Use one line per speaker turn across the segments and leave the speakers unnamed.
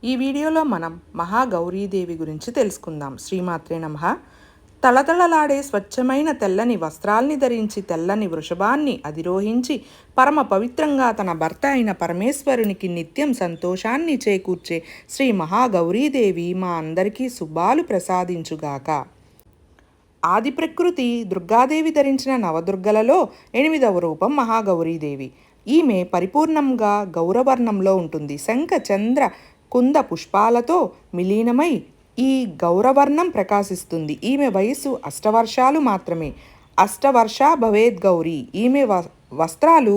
ఈ వీడియోలో మనం మహాగౌరీదేవి గురించి తెలుసుకుందాం. శ్రీమాత్రే నమః. తళతళలాడే స్వచ్ఛమైన తెల్లని వస్త్రాల్ని ధరించి తెల్లని వృషభాన్ని అధిరోహించి పరమ పవిత్రంగా తన భర్త అయిన పరమేశ్వరునికి నిత్యం సంతోషాన్ని చేకూర్చే శ్రీ మహాగౌరీదేవి మా అందరికీ శుభాలు ప్రసాదించుగాక. ఆది ప్రకృతి దుర్గాదేవి ధరించిన నవదుర్గలలో 8వ రూపం మహాగౌరీదేవి. ఈమె పరిపూర్ణంగా గౌరవర్ణంలో ఉంటుంది. శంఖ చంద్ర కుంద పుష్పాలతో మిలీనమై ఈ గౌరవర్ణం ప్రకాశిస్తుంది. ఈమె వయస్సు 8 వర్షాలు మాత్రమే. 8 వర్ష భవేద్ గౌరీ. ఈమె వస్త్రాలు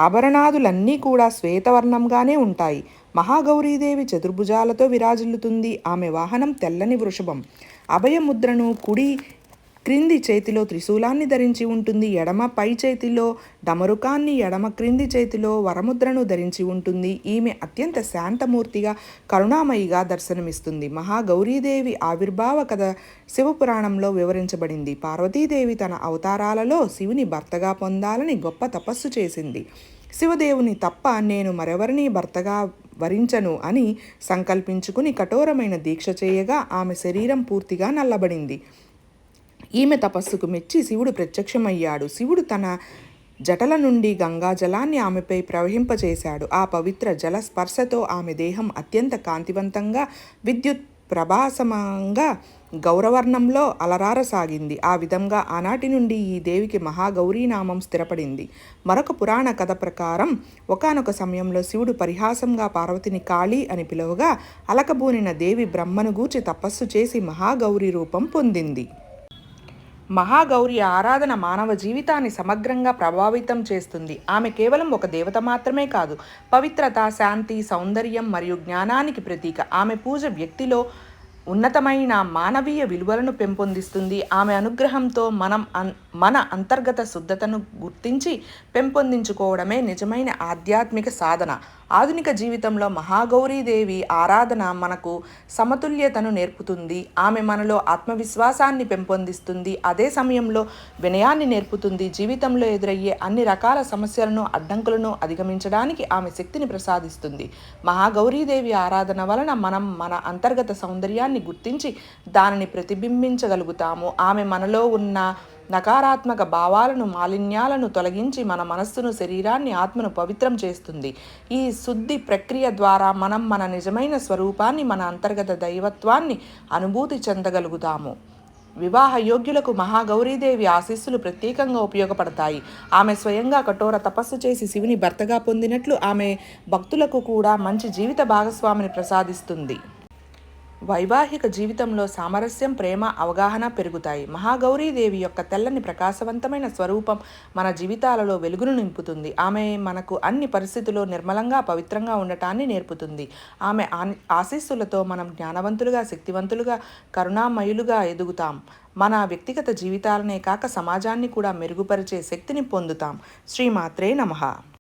ఆభరణాదులన్నీ కూడా శ్వేతవర్ణంగానే ఉంటాయి. మహాగౌరీదేవి చతుర్భుజాలతో విరాజిల్లుతుంది. ఆమె వాహనం తెల్లని వృషభం. అభయముద్రను కుడి క్రింది చేతిలో త్రిశూలాన్ని ధరించి ఉంటుంది. ఎడమ పై చేతిలో డమరుకాన్ని, ఎడమ క్రింది చేతిలో వరముద్రను ధరించి ఉంటుంది. ఈమె అత్యంత శాంతమూర్తిగా కరుణామయిగా దర్శనమిస్తుంది. మహాగౌరీదేవి ఆవిర్భావ కథ శివపురాణంలో వివరించబడింది. పార్వతీదేవి తన అవతారాలలో శివుని భర్తగా పొందాలని గొప్ప తపస్సు చేసింది. శివదేవుని తప్ప నేను మరెవరిని భర్తగా వరించను అని సంకల్పించుకుని కఠోరమైన దీక్ష చేయగా ఆమె శరీరం పూర్తిగా నల్లబడింది. ఈమె తపస్సుకు మెచ్చి శివుడు ప్రత్యక్షమయ్యాడు. శివుడు తన జటల నుండి గంగా జలాన్ని ఆమెపై ప్రవహింపచేశాడు. ఆ పవిత్ర జల స్పర్శతో ఆమె దేహం అత్యంత కాంతివంతంగా విద్యుత్ ప్రభాసమంగా గౌరవర్ణంలో అలరారసాగింది. ఆ విధంగా ఆనాటి నుండి ఈ దేవికి మహాగౌరీ నామం స్థిరపడింది. మరొక పురాణ కథ ప్రకారం ఒకానొక సమయంలో శివుడు పరిహాసంగా పార్వతిని కాళీ అని పిలువగా అలకబూనిన దేవి బ్రహ్మను గూర్చి తపస్సు చేసి మహాగౌరీ రూపం పొందింది. మహాగౌరి ఆరాధన మానవ జీవితాన్ని సమగ్రంగా ప్రభావితం చేస్తుంది. ఆమె కేవలం ఒక దేవత మాత్రమే కాదు, పవిత్రత, శాంతి, సౌందర్యం మరియు జ్ఞానానికి ప్రతీక. ఆమె పూజ వ్యక్తిలో ఉన్నతమైన మానవీయ విలువలను పెంపొందిస్తుంది. ఆమె అనుగ్రహంతో మన అంతర్గత శుద్ధతను గుర్తించి పెంపొందించుకోవడమే నిజమైన ఆధ్యాత్మిక సాధన. ఆధునిక జీవితంలో మహాగౌరీదేవి ఆరాధన మనకు సమతుల్యతను నేర్పుతుంది. ఆమె మనలో ఆత్మవిశ్వాసాన్ని పెంపొందిస్తుంది. అదే సమయంలో వినయాన్ని నేర్పుతుంది. జీవితంలో ఎదురయ్యే అన్ని రకాల సమస్యలను, అడ్డంకులను అధిగమించడానికి ఆమె శక్తిని ప్రసాదిస్తుంది. మహాగౌరీదేవి ఆరాధన వలన మనం మన అంతర్గత సౌందర్యాన్ని గుర్తించి దానిని ప్రతిబింబించగలుగుతాము. ఆమె మనలో ఉన్న నకారాత్మక భావాలను, మాలిన్యాలను తొలగించి మన మనస్సును, శరీరాన్ని, ఆత్మను పవిత్రం చేస్తుంది. ఈ శుద్ధి ప్రక్రియ ద్వారా మనం మన నిజమైన స్వరూపాన్ని, మన అంతర్గత దైవత్వాన్ని అనుభూతి చెందగలుగుతాము. వివాహ యోగ్యులకు మహాగౌరీదేవి ఆశీస్సులు ప్రత్యేకంగా ఉపయోగపడతాయి. ఆమె స్వయంగా కఠోర తపస్సు చేసి శివుని భర్తగా పొందినట్లు ఆమె భక్తులకు కూడా మంచి జీవిత భాగస్వామిని ప్రసాదిస్తుంది. వైవాహిక జీవితంలో సామరస్యం, ప్రేమ, అవగాహన పెరుగుతాయి. మహాగౌరీదేవి యొక్క తెల్లని ప్రకాశవంతమైన స్వరూపం మన జీవితాలలో వెలుగును నింపుతుంది. ఆమె మనకు అన్ని పరిస్థితుల్లో నిర్మలంగా, పవిత్రంగా ఉండటాన్ని నేర్పుతుంది. ఆమె ఆశీస్సులతో మనం జ్ఞానవంతులుగా, శక్తివంతులుగా, కరుణామయులుగా ఎదుగుతాం. మన వ్యక్తిగత జీవితాలనే కాక సమాజాన్ని కూడా మెరుగుపరిచే శక్తిని పొందుతాం. శ్రీమాత్రే నమః.